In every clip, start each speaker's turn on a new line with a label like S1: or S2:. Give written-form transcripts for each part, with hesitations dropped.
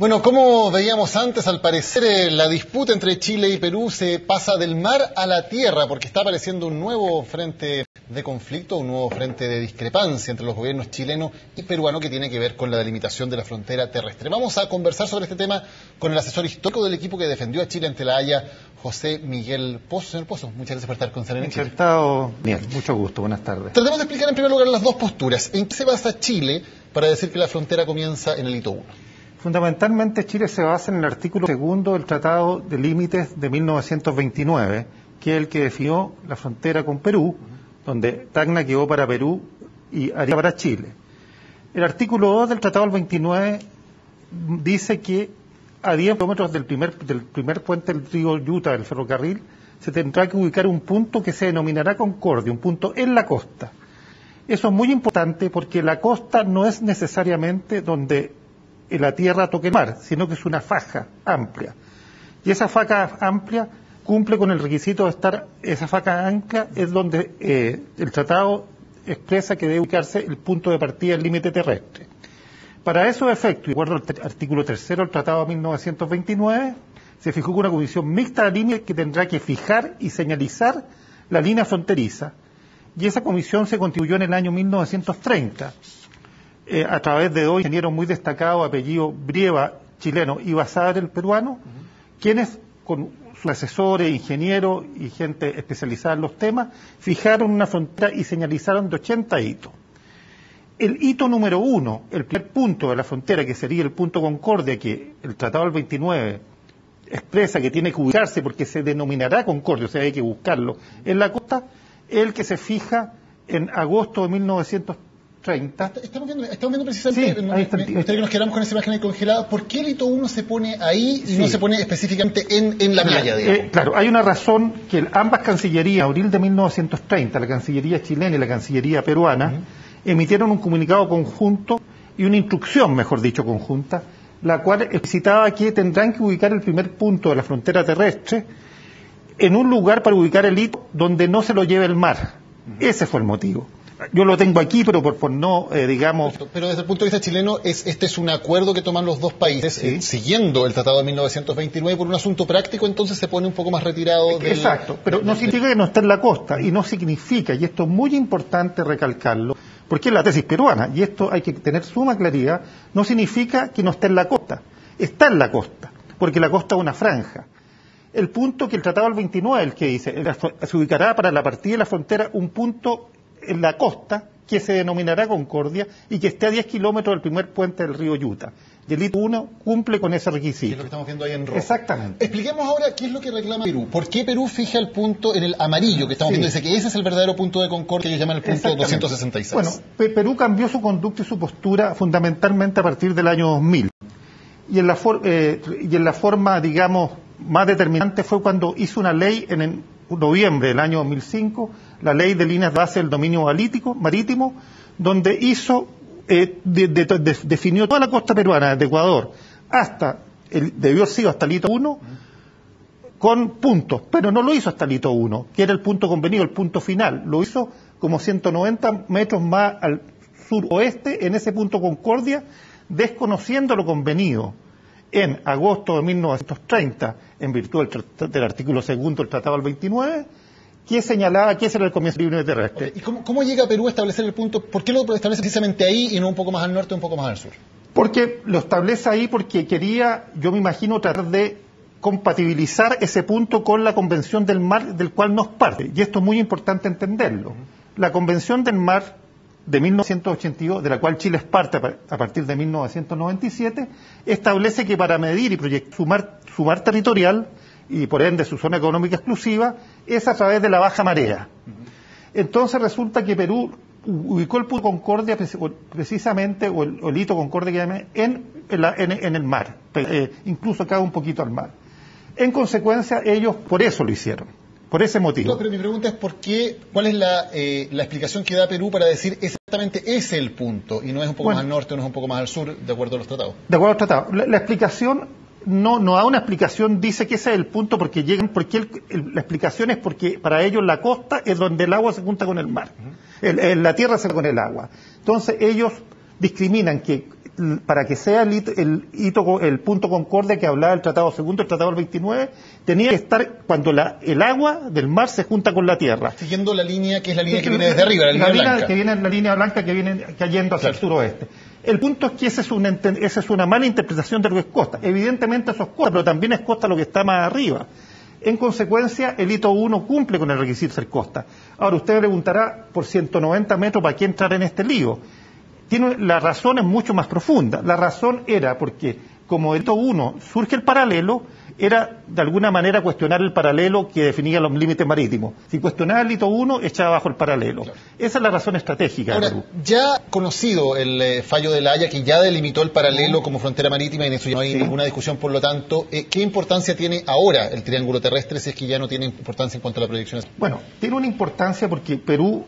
S1: Bueno, como veíamos antes, al parecer la disputa entre Chile y Perú se pasa del mar a la tierra porque está apareciendo un nuevo frente de conflicto, un nuevo frente de discrepancia entre los gobiernos chileno y peruano que tiene que ver con la delimitación de la frontera terrestre. Vamos a conversar sobre este tema con el asesor histórico del equipo que defendió a Chile ante la Haya, José Miguel Pozo. Señor Pozo, muchas gracias por estar con CNN Chile.
S2: Encantado. Bien, mucho gusto, buenas tardes.
S1: Tratemos de explicar en primer lugar las dos posturas. ¿En qué se basa Chile para decir que la frontera comienza en el hito 1?
S2: Fundamentalmente Chile se basa en el artículo 2 del Tratado de Límites de 1929, que es el que definió la frontera con Perú, donde Tacna quedó para Perú y Arica para Chile. El artículo 2 del Tratado del 29 dice que a 10 kilómetros del primer puente del río Yuta del ferrocarril se tendrá que ubicar un punto que se denominará Concordia, un punto en la costa. Eso es muy importante porque la costa no es necesariamente donde la tierra toque el mar, sino que es una faja amplia. Y esa faja amplia cumple con el requisito de estar, esa faja amplia es donde el tratado expresa que debe ubicarse el punto de partida del límite terrestre. Para esos efectos, de acuerdo al artículo 3 del Tratado de 1929, se fijó una comisión mixta de límites que tendrá que fijar y señalizar la línea fronteriza, y esa comisión se constituyó en el año 1930. A través de dos ingenieros muy destacados, apellido Brieva, chileno, y Basadre, el peruano, quienes, con sus asesores, ingenieros y gente especializada en los temas, fijaron una frontera y señalizaron de 80 hitos. El hito número 1, el primer punto de la frontera, que sería el punto Concordia, que el Tratado del 29 expresa que tiene que ubicarse porque se denominará Concordia, o sea, hay que buscarlo en la costa, es el que se fija en agosto de 1930.
S1: Estamos viendo precisamente,
S2: sí, ahí está,
S1: me gustaría que nos quedáramos con esa imagen ahí congelada. ¿Por qué el hito 1 se pone ahí y no se pone específicamente en la playa, digamos?
S2: Claro, hay una razón que ambas cancillerías, abril de 1930, la Cancillería chilena y la Cancillería peruana, emitieron un comunicado conjunto y una instrucción, mejor dicho, conjunta, la cual explicitaba que tendrán que ubicar el primer punto de la frontera terrestre en un lugar para ubicar el hito donde no se lo lleve el mar. Ese fue el motivo. Yo lo tengo aquí, pero por no, digamos...
S1: Pero desde el punto de vista chileno, este es un acuerdo que toman los dos países, siguiendo el Tratado de 1929, por un asunto práctico, entonces se pone un poco más retirado del...
S2: Exacto, pero no significa que no esté en la costa, y no significa, y esto es muy importante recalcarlo, porque es la tesis peruana, y esto hay que tener suma claridad, no significa que no esté en la costa, está en la costa, porque la costa es una franja. El punto que el Tratado del 29, el que dice, se ubicará para la partida de la frontera un punto en la costa que se denominará Concordia y que esté a 10 kilómetros del primer puente del río Yuta. Y el hito 1 cumple con ese requisito.
S1: Que es lo que estamos viendo ahí en rojo.
S2: Exactamente.
S1: Expliquemos ahora qué es lo que reclama Perú. ¿Por qué Perú fija el punto en el amarillo que estamos viendo? Dice que ese es el verdadero punto de Concordia, que ellos llaman el punto 266.
S2: Bueno, Perú cambió su conducta y su postura fundamentalmente a partir del año 2000. Y en la forma, digamos, más determinante fue cuando hizo una ley en noviembre del año 2005, la ley de líneas base del dominio marítimo, donde hizo, definió toda la costa peruana, desde Ecuador hasta, debió haber sido hasta el hito 1, con puntos, pero no lo hizo hasta el hito 1, que era el punto convenido, el punto final, lo hizo como 190 metros más al suroeste, en ese punto Concordia, desconociendo lo convenido en agosto de 1930, en virtud del artículo 2 del Tratado del 29, que señalaba que ese era el comienzo del límite terrestre.
S1: ¿Y cómo llega Perú a establecer el punto? ¿Por qué lo establece precisamente ahí y no un poco más al norte o un poco más al sur?
S2: Porque lo establece ahí porque quería, yo me imagino, tratar de compatibilizar ese punto con la Convención del Mar, del cual nos parte. Y esto es muy importante entenderlo. La Convención del Mar de 1982, de la cual Chile es parte a partir de 1997, establece que para medir y proyectar su mar territorial, y por ende su zona económica exclusiva, es a través de la baja marea. Entonces resulta que Perú ubicó el punto Concordia precisamente, o el hito Concordia que llaman, en el mar, incluso cae un poquito al mar. En consecuencia, ellos por eso lo hicieron. Por ese motivo.
S1: No, pero mi pregunta es ¿cuál es la explicación que da Perú para decir exactamente ese es el punto y no es un poco más al norte o no es un poco más al sur, de acuerdo a los tratados?
S2: De acuerdo a los tratados. La explicación no da una explicación, dice que ese es el punto porque la explicación es porque para ellos la costa es donde el agua se junta con el mar. La tierra se junta con el agua. Entonces ellos discriminan que para que sea el punto concorde que hablaba el Tratado Segundo, el Tratado del 29, tenía que estar cuando el agua del mar se junta con la tierra.
S1: Siguiendo la línea que es la línea que viene desde arriba, la línea blanca.
S2: La línea blanca que viene cayendo hacia el suroeste. El punto es que esa es una mala interpretación de lo que es costa. Evidentemente eso es costa, pero también es costa lo que está más arriba. En consecuencia, el hito 1 cumple con el requisito de ser costa. Ahora, usted me preguntará, por 190 metros, ¿para qué entrar en este lío? La razón es mucho más profunda. La razón era porque, como el hito 1 surge el paralelo, era de alguna manera cuestionar el paralelo que definía los límites marítimos. Si cuestionaba el hito 1, echaba abajo el paralelo. Claro. Esa es la razón estratégica.
S1: Ahora,
S2: de Perú.
S1: ya conocido el fallo de La Haya, que ya delimitó el paralelo como frontera marítima, y en eso ya no hay ninguna discusión, por lo tanto, ¿qué importancia tiene ahora el triángulo terrestre si es que ya no tiene importancia en cuanto a la proyección?
S2: Bueno, tiene una importancia porque Perú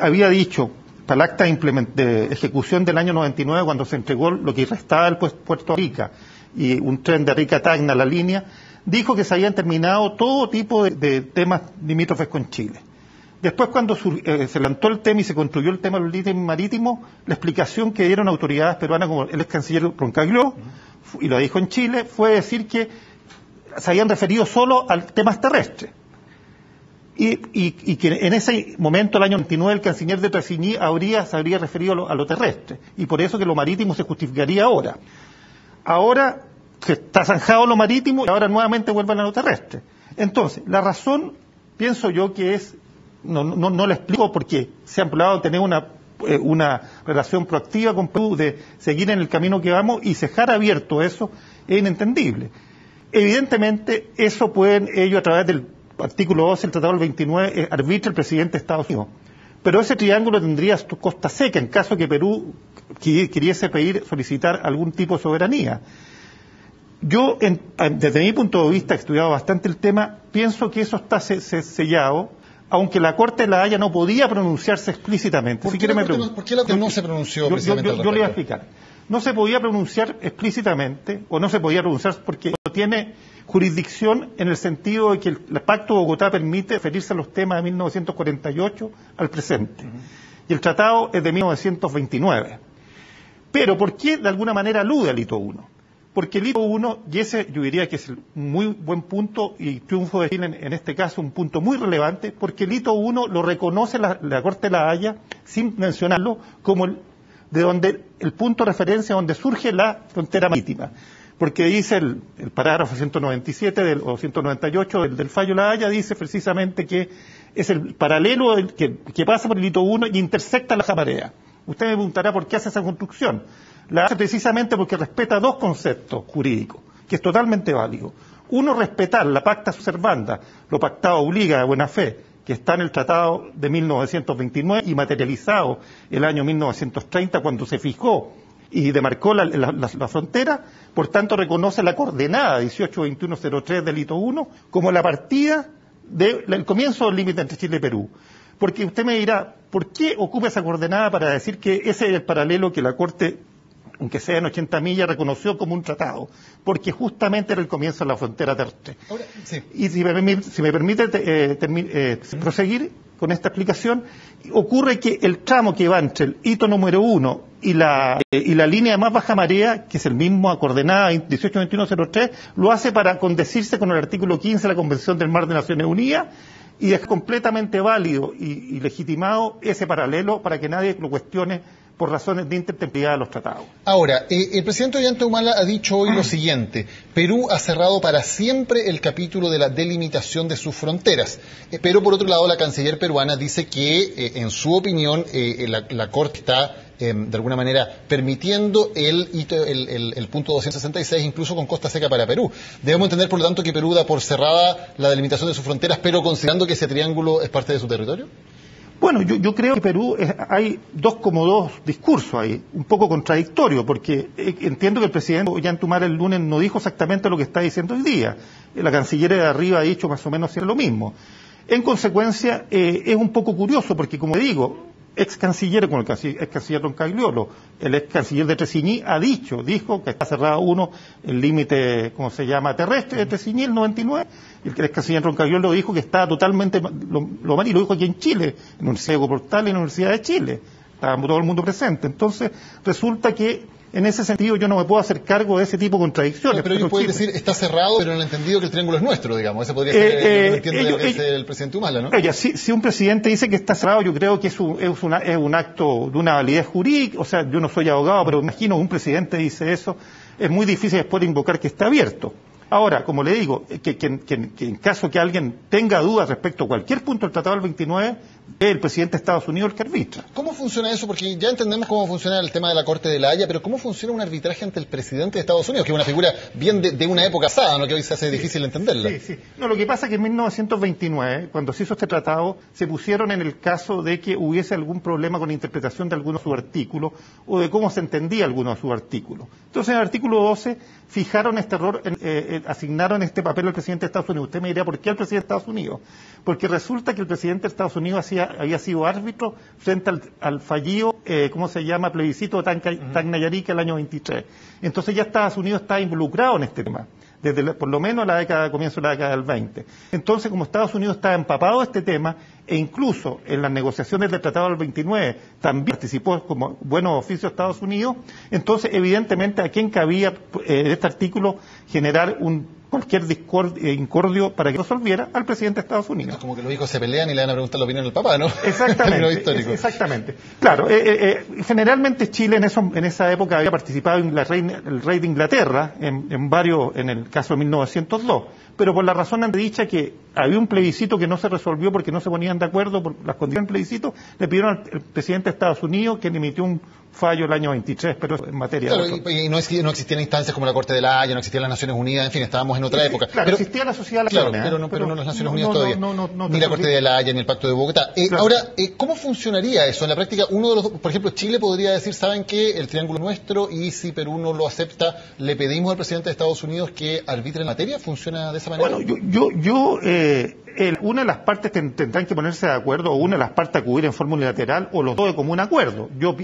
S2: había dicho, para el acta de ejecución del año 99, cuando se entregó lo que restaba del Puerto Rica, y un tren de Arica a Tacna, la línea, dijo que se habían terminado todo tipo de temas limítrofes con Chile. Después, cuando se levantó el tema y se construyó el tema de los límites marítimos, la explicación que dieron autoridades peruanas como el ex canciller Roncaglió, y lo dijo en Chile, fue decir que se habían referido solo a temas terrestres. Y que en ese momento, el año 99, el canciller de Tresigny se habría referido a lo terrestre, y por eso que lo marítimo se justificaría ahora. Ahora se está zanjado lo marítimo y ahora nuevamente vuelven a lo terrestre. Entonces, la razón, pienso yo que es, no la explico porque se ha empleado tener una relación proactiva con Perú, de seguir en el camino que vamos y dejar abierto eso, es inentendible. Evidentemente, eso pueden ellos a través del artículo 12 del Tratado del 29, arbitra el presidente de Estados Unidos. Pero ese triángulo tendría su costa seca en caso que Perú quisiese solicitar algún tipo de soberanía. Yo, desde mi punto de vista, he estudiado bastante el tema, pienso que eso está sellado, aunque la Corte de La Haya no podía pronunciarse explícitamente.
S1: ¿Por qué la Corte no se pronunció precisamente al respecto?
S2: Yo le voy a explicar. No se podía pronunciar explícitamente, o no se podía pronunciar porque no tiene jurisdicción en el sentido de que el Pacto de Bogotá permite referirse a los temas de 1948 al presente. Y el tratado es de 1929. Pero ¿por qué de alguna manera alude al hito 1? Porque el hito 1, y ese yo diría que es el muy buen punto, y triunfo de Chile en este caso, un punto muy relevante, porque el hito 1 lo reconoce la Corte de La Haya, sin mencionarlo, como de donde el punto de referencia donde surge la frontera marítima. Porque dice el parágrafo 197 o 198 del fallo de La Haya, dice precisamente que es el paralelo que pasa por el hito 1 y intersecta la marea. Usted me preguntará por qué hace esa construcción. La hace precisamente porque respeta dos conceptos jurídicos, que es totalmente válido. Uno, respetar la pacta servanda, lo pactado obliga de buena fe, que está en el Tratado de 1929 y materializado el año 1930 cuando se fijó y demarcó la frontera, por tanto reconoce la coordenada 182103 del hito 1 como la partida del comienzo del límite entre Chile y Perú. Porque usted me dirá, ¿por qué ocupa esa coordenada para decir que ese es el paralelo que la Corte, aunque sea en 80 millas, reconoció como un tratado? Porque justamente era el comienzo de la frontera terrestre. Ahora, sí. Y si me permite proseguir con esta explicación, ocurre que el tramo que va entre el hito número 1 y la línea de más baja marea, que es el mismo a coordenada 182103, lo hace para condecirse con el artículo 15 de la Convención del Mar de Naciones Unidas, y es completamente válido y legitimado ese paralelo para que nadie lo cuestione por razones de intertemporalidad de los tratados.
S1: Ahora, el presidente Ollanta Humala ha dicho hoy lo siguiente: Perú ha cerrado para siempre el capítulo de la delimitación de sus fronteras. Pero por otro lado, la canciller peruana dice que, en su opinión, la Corte está, de alguna manera, permitiendo el punto 266, incluso con costa seca para Perú. Debemos entender, por lo tanto, que Perú da por cerrada la delimitación de sus fronteras, pero considerando que ese triángulo es parte de su territorio.
S2: Bueno, yo creo que Perú hay dos discursos ahí, un poco contradictorios, porque entiendo que el presidente Ollanta Humala el lunes no dijo exactamente lo que está diciendo hoy día. La canciller de arriba ha dicho más o menos lo mismo. En consecuencia, es un poco curioso, porque como digo, ex canciller, como el ex canciller Roncagliolo, el ex canciller de Tresigny dijo que está cerrado el límite, ¿cómo se llama?, terrestre de Tresigny, el 99, y el ex canciller Roncagliolo dijo que está totalmente lo mal, y lo dijo aquí en Chile, en la Universidad de Hugo Portal y en la Universidad de Chile, estaba todo el mundo presente. Entonces, resulta que En ese sentido, yo no me puedo hacer cargo de ese tipo de contradicciones.
S1: No, pero ellos pueden decir, está cerrado, pero en el entendido que el triángulo es nuestro, digamos. Ese podría ser lo que entiende lo que dice el presidente Humala, ¿no?
S2: Oye, si un presidente dice que está cerrado, yo creo que es un acto de una validez jurídica. O sea, yo no soy abogado, pero imagino un presidente dice eso, es muy difícil después de invocar que está abierto. Ahora, como le digo, que en caso que alguien tenga dudas respecto a cualquier punto del Tratado del 29, es el presidente de Estados Unidos el que arbitra.
S1: ¿Cómo funciona eso? Porque ya entendemos cómo funciona el tema de la Corte de la Haya, pero ¿cómo funciona un arbitraje ante el presidente de Estados Unidos? Que es una figura bien de una época pasada, ¿no? Que hoy se hace difícil entenderla.
S2: Sí. No, lo que pasa es que en 1929, cuando se hizo este tratado, se pusieron en el caso de que hubiese algún problema con la interpretación de algunos de sus artículos o de cómo se entendía alguno de sus artículos. Entonces, en el artículo 12 fijaron este error, asignaron este papel al presidente de Estados Unidos. Usted me dirá, ¿por qué al presidente de Estados Unidos? Porque resulta que el presidente de Estados Unidos había sido árbitro frente al fallido, plebiscito de Tacna-Yarica el año 23. Entonces ya Estados Unidos está involucrado en este tema, desde por lo menos comienzo de la década del 20. Entonces, como Estados Unidos está empapado de este tema, e incluso en las negociaciones del Tratado del 29 también participó como buenos oficios Estados Unidos, entonces evidentemente a quién cabía este artículo generar cualquier incordio para que resolviera al presidente de Estados Unidos.
S1: Es como que los hijos se pelean y le van a preguntar la opinión al papá, ¿no?
S2: Exactamente. Exactamente. Claro, generalmente Chile en esa época había participado en el rey de Inglaterra, en el caso de 1902, pero por la razón antedicha que había un plebiscito que no se resolvió porque no se ponían de acuerdo por las condiciones del plebiscito, le pidieron al presidente de Estados Unidos que emitió un fallo el año 23, pero en materia
S1: claro, y no existían instancias como la Corte de la Haya, no existían las Naciones Unidas, en fin, estábamos en otra época.
S2: Claro, pero existía la sociedad de la
S1: Claro, pero no las Naciones Unidas todavía. Ni la Corte de la Haya, ni el Pacto de Bogotá.
S2: Claro.
S1: Ahora, ¿cómo funcionaría eso? En la práctica, uno de los, por ejemplo, Chile podría decir, ¿saben qué? El triángulo nuestro, y si Perú no lo acepta, le pedimos al presidente de Estados Unidos que arbitre en materia. ¿Funciona de esa manera?
S2: Bueno, una de las partes tendrán que ponerse de acuerdo, o una de las partes acudir en forma unilateral, o los dos de común acuerdo. Yo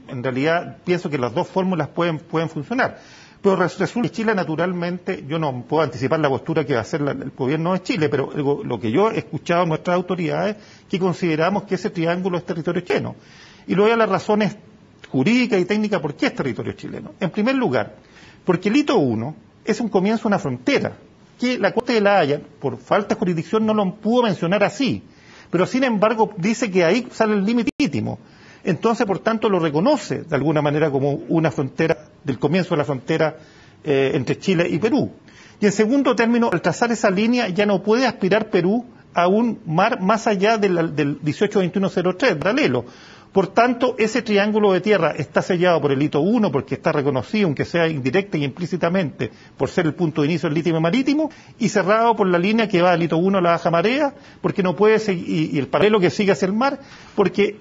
S2: en realidad pienso que las dos fórmulas pueden funcionar. Pero resulta que Chile, naturalmente, yo no puedo anticipar la postura que va a hacer el gobierno de Chile, pero lo que yo he escuchado de nuestras autoridades, que consideramos que ese triángulo es territorio chileno. Y luego hay las razones jurídicas y técnicas por qué es territorio chileno. En primer lugar, porque el hito 1 es un comienzo de una frontera, que la Corte de la Haya, por falta de jurisdicción, no lo pudo mencionar así, pero sin embargo dice que ahí sale el límite marítimo. Entonces, por tanto, lo reconoce de alguna manera como una frontera, del comienzo de la frontera entre Chile y Perú. Y en segundo término, al trazar esa línea, ya no puede aspirar Perú a un mar más allá del 182103, paralelo. Por tanto, ese triángulo de tierra está sellado por el hito 1, porque está reconocido, aunque sea indirecta y implícitamente, por ser el punto de inicio del litio marítimo, y cerrado por la línea que va del hito 1 a la baja marea, porque no puede seguir, y el paralelo que sigue hacia el mar, porque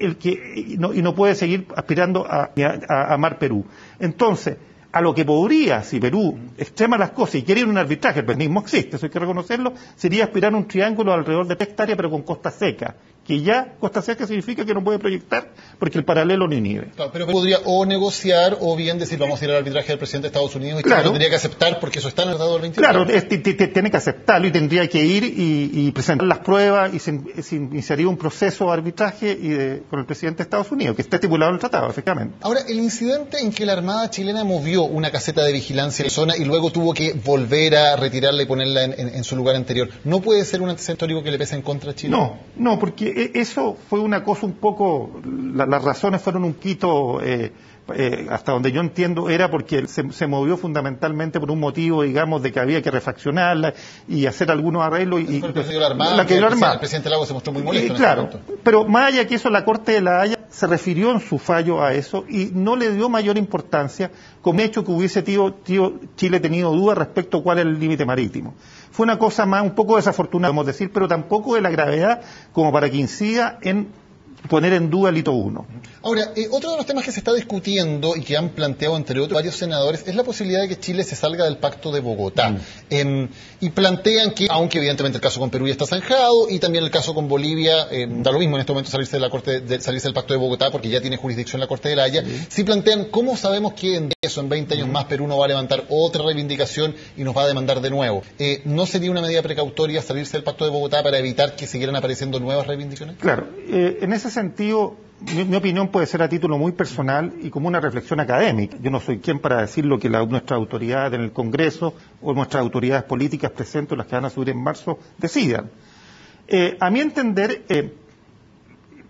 S2: no puede seguir aspirando a mar Perú. Entonces, a lo que podría, si Perú extrema las cosas y quiere ir a un arbitraje, el mismo existe, eso hay que reconocerlo, sería aspirar a un triángulo alrededor de 3 hectáreas, pero con costa seca, que ya costa seca significa que no puede proyectar porque el paralelo no inhibe.
S1: Claro, pero podría o negociar o bien decir vamos a ir al arbitraje del presidente de Estados Unidos y
S2: claro,
S1: Chile tendría que aceptar porque eso está en el Tratado del 29.
S2: Claro, tiene que aceptarlo y tendría que ir y presentar las pruebas y se iniciaría un proceso de arbitraje con el presidente de Estados Unidos, que está estipulado en el tratado, efectivamente.
S1: Ahora, el incidente en que la Armada chilena movió una caseta de vigilancia en la zona y luego tuvo que volver a retirarla y ponerla en su lugar anterior, ¿no puede ser un antecedente histórico que le pese en contra a Chile?
S2: No, porque eso fue una cosa un poco, las razones fueron un poquito, hasta donde yo entiendo, era porque se movió fundamentalmente por un motivo, digamos, de que había que refaccionarla y hacer algunos arreglos. El
S1: presidente Lagos se mostró muy molesto.
S2: Claro, pero más allá que eso, la Corte de la Haya se refirió en su fallo a eso y no le dio mayor importancia como hecho que hubiese Chile tenido dudas respecto a cuál es el límite marítimo. Fue una cosa más, un poco desafortunada, podemos decir, pero tampoco de la gravedad como para que incida en poner en duda el hito 1.
S1: Ahora, otro de los temas que se está discutiendo y que han planteado, entre otros, varios senadores, es la posibilidad de que Chile se salga del Pacto de Bogotá. Y plantean que, aunque evidentemente el caso con Perú ya está zanjado, y también el caso con Bolivia, da lo mismo en este momento salirse del Pacto de Bogotá, porque ya tiene jurisdicción la Corte de la Haya, sí plantean cómo sabemos que eso en 20 años más Perú no va a levantar otra reivindicación y nos va a demandar de nuevo. ¿No sería una medida precautoria salirse del Pacto de Bogotá para evitar que siguieran apareciendo nuevas reivindicaciones?
S2: Claro, en ese sentido, mi opinión puede ser a título muy personal y como una reflexión académica. Yo no soy quien para decir lo que nuestras autoridades en el Congreso o nuestras autoridades políticas presentes, las que van a subir en marzo, decidan. A mi entender,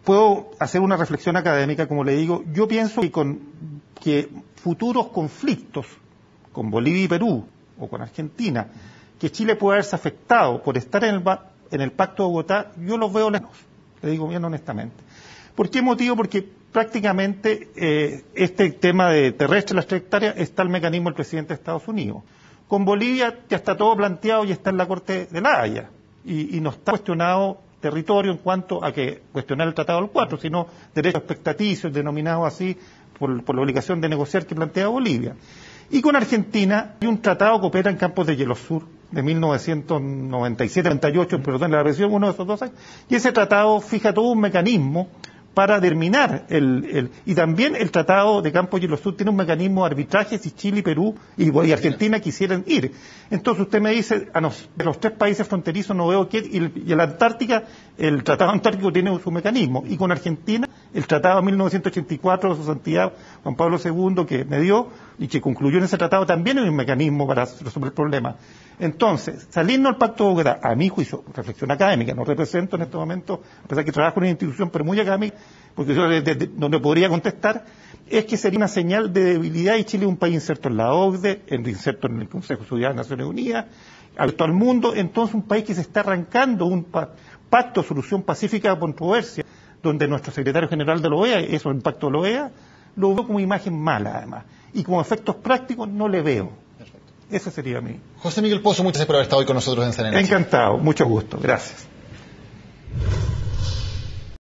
S2: puedo hacer una reflexión académica, como le digo. Yo pienso que futuros conflictos con Bolivia y Perú o con Argentina, que Chile puede haberse afectado por estar en el Pacto de Bogotá, yo los veo lejos, le digo bien honestamente. ¿Por qué motivo? Porque prácticamente este tema de terrestre, las 3 hectáreas, está el mecanismo del presidente de Estados Unidos. Con Bolivia ya está todo planteado y está en la Corte de La Haya y no está cuestionado territorio en cuanto a que cuestionar el Tratado del 4, sino derecho expectaticios, denominado así por la obligación de negociar que plantea Bolivia. Y con Argentina hay un tratado que opera en Campos de Hielo Sur de 1997-98, perdón, la versión uno de esos 2 años, y ese tratado fija todo un mecanismo para terminar y también el Tratado de Campos de Hielo Sur tiene un mecanismo de arbitraje si Chile y Perú y Argentina quisieran ir. Entonces usted me dice, de los 3 países fronterizos no veo y en la Antártica, el Tratado Antártico tiene su mecanismo, y con Argentina, el Tratado de 1984 de su santidad Juan Pablo II que me dio y que concluyó en ese tratado también hay un mecanismo para resolver el problema. Entonces, salirnos al Pacto de Bogotá, a mi juicio, reflexión académica, no represento en este momento, a pesar que trabajo en una institución, pero muy académica, porque yo donde podría contestar, es que sería una señal de debilidad, y Chile es un país inserto en la OCDE, inserto en el Consejo de Seguridad de Naciones Unidas, abierto al mundo, entonces un país que se está arrancando un pacto, solución pacífica de controversia, donde nuestro secretario general de la OEA, eso el pacto de la OEA, lo veo como imagen mala además, y como efectos prácticos no le veo. Ese sería mi...
S1: José Miguel Pozo, muchas gracias por haber estado hoy con nosotros en CNN.
S2: Encantado, mucho gusto, gracias.